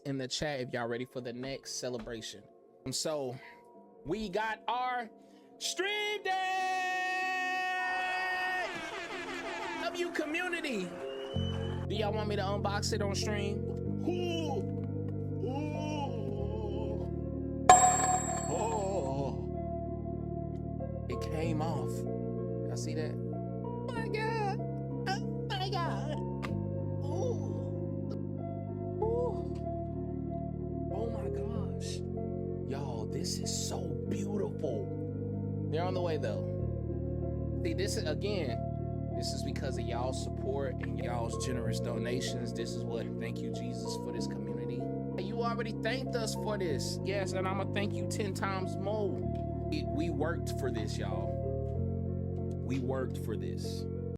in the chat if y'all ready for the next celebration. So we got our stream day. Love you, community. Do y'all want me to unbox it on stream? Ooh. Ooh. Oh, it came off. Y'all see that? Oh my God. Oh my God. Oh my gosh. Y'all, this is so beautiful. They're on the way though. See, this is, again, this is because of y'all's support and y'all's generous donations. This is what, thank you, Jesus, for this community. You already thanked us for this. Yes, and I'm gonna thank you 10 times more. We worked for this, y'all. We worked for this.